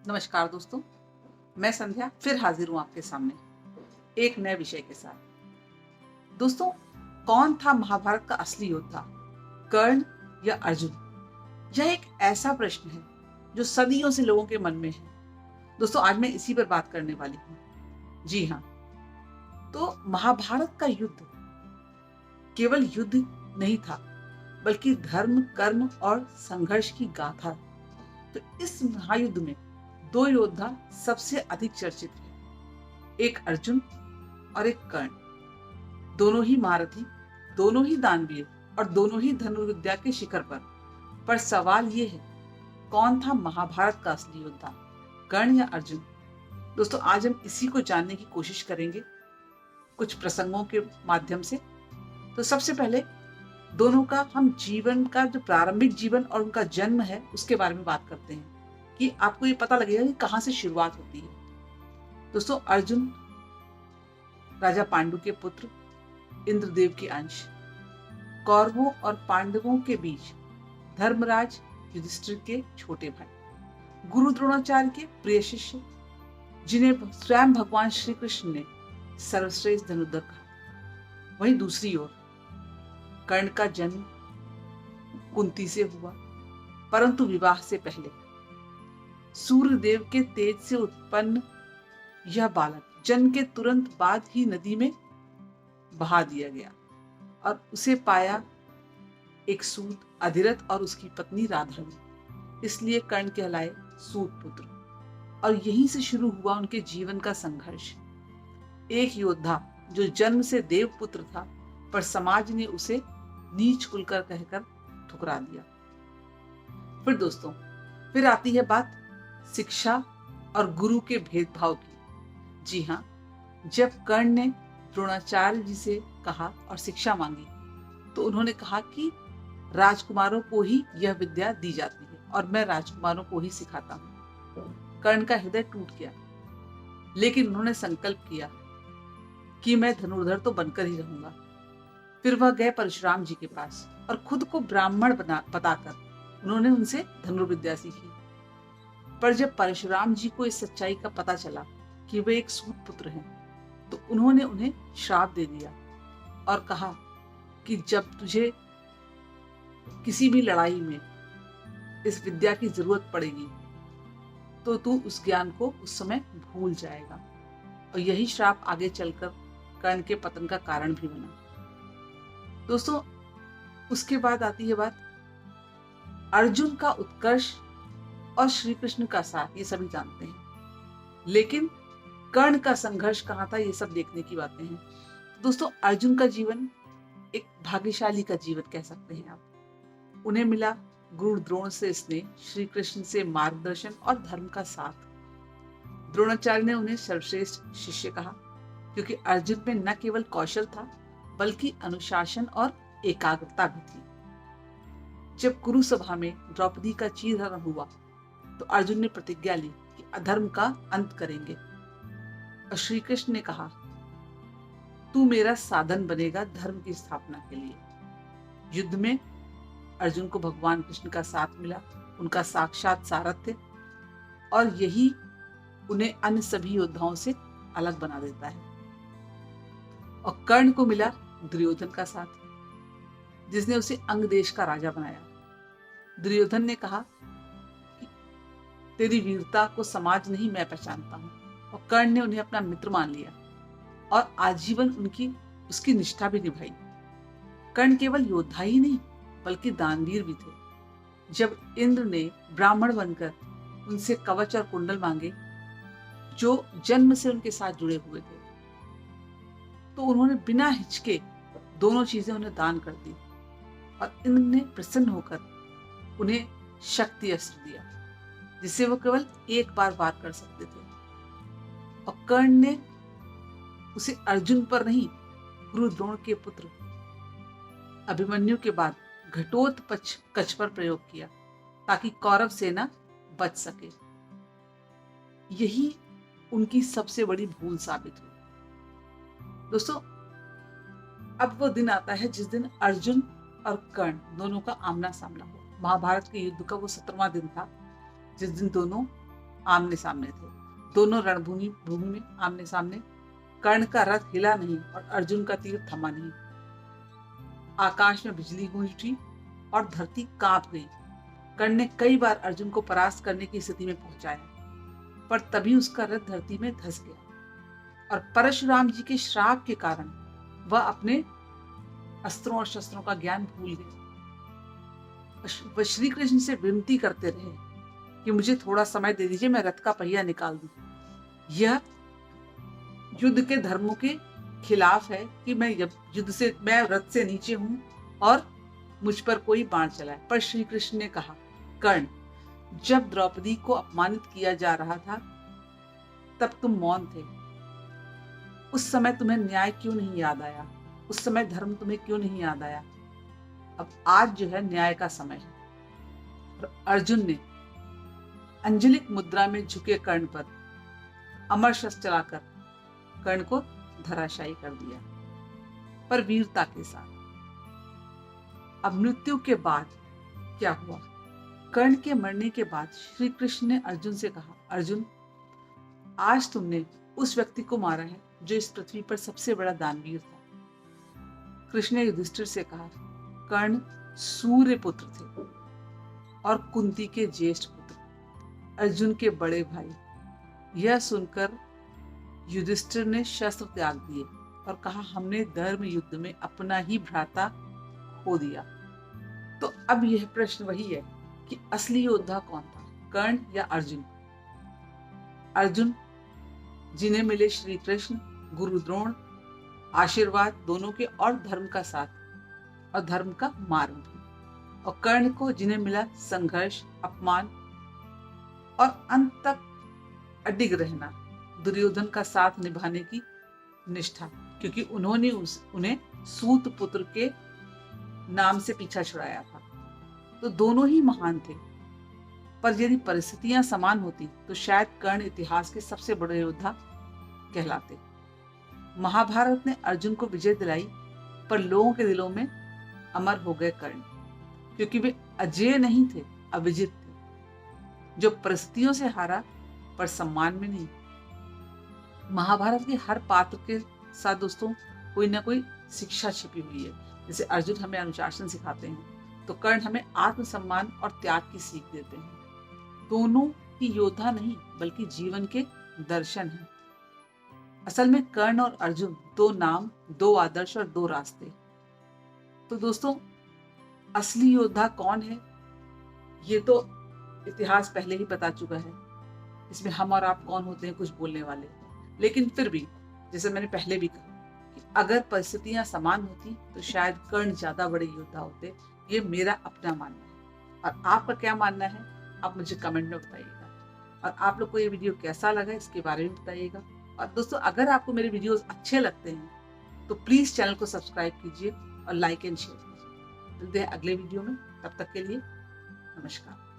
नमस्कार दोस्तों, मैं संध्या फिर हाजिर हूँ आपके सामने एक नए विषय के साथ। दोस्तों, कौन था महाभारत का असली योद्धा, कर्ण या अर्जुन? यह एक ऐसा प्रश्न है जो सदियों से लोगों के मन में है। दोस्तों, आज मैं इसी पर बात करने वाली हूँ। जी हाँ, तो महाभारत का युद्ध केवल युद्ध नहीं था, बल्कि धर्म, कर्म और संघर्ष की गाथा। तो इस महायुद्ध में दो योद्धा सबसे अधिक चर्चित हैं, एक अर्जुन और एक कर्ण। दोनों ही महारथी, दोनों ही दानवीर और दोनों ही धनुर्विद्या के शिखर पर सवाल ये है, कौन था महाभारत का असली योद्धा, कर्ण या अर्जुन? दोस्तों, आज हम इसी को जानने की कोशिश करेंगे कुछ प्रसंगों के माध्यम से। तो सबसे पहले दोनों का हम जीवन का जो प्रारंभिक जीवन और उनका जन्म है उसके बारे में बात करते हैं, कि आपको ये पता लगेगा कि कहां से शुरुआत होती है। दोस्तों, अर्जुन राजा पांडु के पुत्र, इंद्रदेव के अंश, कौरवों और पांडवों के बीच धर्मराज युधिष्ठिर के छोटे भाई, गुरु द्रोणाचार्य के प्रिय शिष्य, जिन्हें स्वयं भगवान श्री कृष्ण ने सर्वश्रेष्ठ धनुर्धर कहा। वहीं दूसरी ओर कर्ण का जन्म कुंती से हुआ, परंतु विवाह से पहले। सूर्यदेव के तेज से उत्पन्न यह बालक जन्म के तुरंत बाद ही नदी में बहा दिया गया और उसे पाया एक सूत अधिरथ और उसकी पत्नी राधा ने। इसलिए कर्ण कहलाए सूत पुत्र, और यहीं से शुरू हुआ उनके जीवन का संघर्ष। एक योद्धा जो जन्म से देव पुत्र था, पर समाज ने उसे नीच कुल कर कहकर ठुकरा दिया। फिर दोस्तों, फिर आती है बात शिक्षा और गुरु के भेदभाव की। जी हाँ, जब कर्ण ने द्रोणाचार्य जी से कहा और शिक्षा मांगी, तो उन्होंने कहा कि राजकुमारों को ही यह विद्या दी जाती है और मैं राजकुमारों को ही सिखाता हूँ। कर्ण का हृदय टूट गया, लेकिन उन्होंने संकल्प किया कि मैं धनुर्धर तो बनकर ही रहूंगा। फिर वह गए परशुराम जी के पास और खुद को ब्राह्मण बताकर उन्होंने उनसे धनुर्विद्या सीखी। पर जब परशुराम जी को इस सच्चाई का पता चला कि वे एक सूत पुत्र हैं, तो उन्होंने उन्हें श्राप दे दिया और कहा कि जब तुझे किसी भी लड़ाई में इस विद्या की जरूरत पड़ेगी, तो तू उस ज्ञान को उस समय भूल जाएगा। और यही श्राप आगे चलकर कर्ण के पतन का कारण भी बना। दोस्तों, उसके बाद आती है बात अर्जुन का उत्कर्ष और श्री कृष्ण का साथ, ये सभी जानते हैं, लेकिन कर्ण का संघर्ष कहाँ था, ये सब देखने की बातें हैं। दोस्तों, अर्जुन का जीवन एक भाग्यशाली का जीवन कह सकते हैं आप। उन्हें मिला गुरु द्रोण से स्नेह, श्री कृष्ण से मार्गदर्शन और धर्म का साथ। द्रोणाचार्य ने उन्हें सर्वश्रेष्ठ शिष्य कहा, क्योंकि अर्जुन में न केवल कौशल था, बल्कि अनुशासन और एकाग्रता भी थी। जब कुरु सभा में द्रौपदी का चीरहरण हुआ, तो अर्जुन ने प्रतिज्ञा ली कि अधर्म का अंत करेंगे, और श्री कृष्ण ने कहा, तू मेरा साधन बनेगा धर्म की स्थापना के लिए। युद्ध में अर्जुन को भगवान कृष्ण का साथ मिला, उनका साक्षात सारथ्य, और यही उन्हें अन्य सभी योद्धाओं से अलग बना देता है। और कर्ण को मिला दुर्योधन का साथ, जिसने उसे अंग देश का राजा बनाया। दुर्योधन ने कहा कि तेरी वीरता को समाज नहीं, मैं पहचानता हूं। और कर्ण ने उन्हें अपना मित्र मान लिया और आजीवन उसकी निष्ठा भी निभाई। कर्ण केवल योद्धा ही नहीं, बल्कि दानवीर भी थे। जब इंद्र ने ब्राह्मण बनकर उनसे कवच और कुंडल मांगे, जो जन्म से उनके साथ जुड़े हुए थे, तो उन्होंने बिना हिचके दोनों चीजें उन्हें दान कर दी, और इंद्र ने प्रसन्न होकर उन्हें शक्ति अस्त्र दिया, जिससे वो केवल एक बार वार कर सकते थे। और कर्ण ने उसे अर्जुन पर नहीं, गुरु द्रोण के पुत्र अभिमन्यु के बाद घटोत्कच पर प्रयोग किया, ताकि कौरव सेना बच सके। यही उनकी सबसे बड़ी भूल साबित हुई। दोस्तों, अब वो दिन आता है जिस दिन अर्जुन और कर्ण दोनों का आमना सामना हो। महाभारत के युद्ध का वो 17वां दिन था, जिस दिन दोनों आमने सामने थे। दोनों रणभूमि भूमि में आमने सामने। कर्ण का रथ हिला नहीं और अर्जुन का तीर थमा नहीं। आकाश में बिजली गूंज उठी और धरती कांप गई। कर्ण ने कई बार अर्जुन को परास्त करने की स्थिति में पहुंचाया, पर तभी उसका रथ धरती में धंस गया और परशुराम जी के श्राप के कारण वह अपने अस्त्रों और शस्त्रों का ज्ञान भूल गए। वह श्री कृष्ण से विनती करते रहे कि मुझे थोड़ा समय दे दीजिए, मैं रथ का पहिया निकाल दूं। यह युद्ध के धर्मों के खिलाफ है कि मैं रथ से नीचे हूं और मुझ पर कोई बाण चलाए। पर श्री कृष्ण ने कहा, कर्ण, जब द्रौपदी को अपमानित किया जा रहा था तब तुम मौन थे। उस समय तुम्हें न्याय क्यों नहीं याद आया? उस समय धर्म तुम्हें क्यों नहीं याद आया? अब आज जो है न्याय का समय है। और अर्जुन ने अंजलिक मुद्रा में झुके कर्ण पर अमर शस्त्र चलाकर कर्ण को धराशायी कर दिया, पर वीरता के साथ। अब मृत्यु के बाद क्या हुआ? कर्ण के मरने के बाद श्री कृष्ण ने अर्जुन से कहा, अर्जुन, आज तुमने उस व्यक्ति को मारा है जो इस पृथ्वी पर सबसे बड़ा दानवीर था। कृष्ण ने युधिष्ठिर से कहा, कर्ण सूर्य पुत्र थे और कुंती के ज्येष्ठ पुत्र, अर्जुन के बड़े भाई। यह सुनकर युधिष्ठिर ने शस्त्र त्याग दिए और कहा, हमने धर्म युद्ध में अपना ही भ्राता खो दिया। तो अब यह प्रश्न वही है कि असली योद्धा कौन था, कर्ण या अर्जुन? अर्जुन जिन्हें मिले श्री कृष्ण, गुरु द्रोण, आशीर्वाद दोनों के और धर्म का साथ और धर्म का मार्ग भी। और कर्ण को जिन्हें मिला संघर्ष, अपमान और अंत तक अडिग रहना, दुर्योधन का साथ निभाने की निष्ठा, क्योंकि उन्होंने उन्हें सूत पुत्र के नाम से पीछा छुड़ाया था। तो दोनों ही महान थे, पर यदि परिस्थितियां समान होती तो शायद कर्ण इतिहास के सबसे बड़े योद्धा कहलाते। महाभारत ने अर्जुन को विजय दिलाई, पर लोगों के दिलों में अमर हो गए कर्ण, क्योंकि वे अजेय नहीं थे, अविजित थे, जो परिस्थितियों से हारा पर सम्मान में नहीं। महाभारत के हर पात्र के साथ दोस्तों कोई ना कोई शिक्षा छिपी हुई है। जैसे अर्जुन हमें अनुशासन सिखाते हैं, तो कर्ण हमें आत्मसम्मान और त्याग की सीख देते हैं। दोनों ही योद्धा नहीं बल्कि जीवन के दर्शन हैं। असल में कर्ण और अर्जुन दो नाम, दो आदर्श और दो रास्ते। तो दोस्तों असली योद्धा कौन है ये तो इतिहास पहले ही बता चुका है। इसमें हम और आप कौन होते हैं कुछ बोलने वाले। लेकिन फिर भी जैसे मैंने पहले भी कहा कि अगर परिस्थितियां समान होती तो शायद कर्ण ज्यादा बड़े योद्धा होते। ये मेरा अपना मानना है, और आपका क्या मानना है आप मुझे कमेंट में बताइएगा। और आप लोग को ये वीडियो कैसा लगा इसके बारे में बताइएगा। और दोस्तों अगर आपको मेरे वीडियोस अच्छे लगते हैं तो प्लीज चैनल को सब्सक्राइब कीजिए और लाइक एंड शेयर कीजिए। मिलते हैं अगले वीडियो में, तब तक के लिए नमस्कार।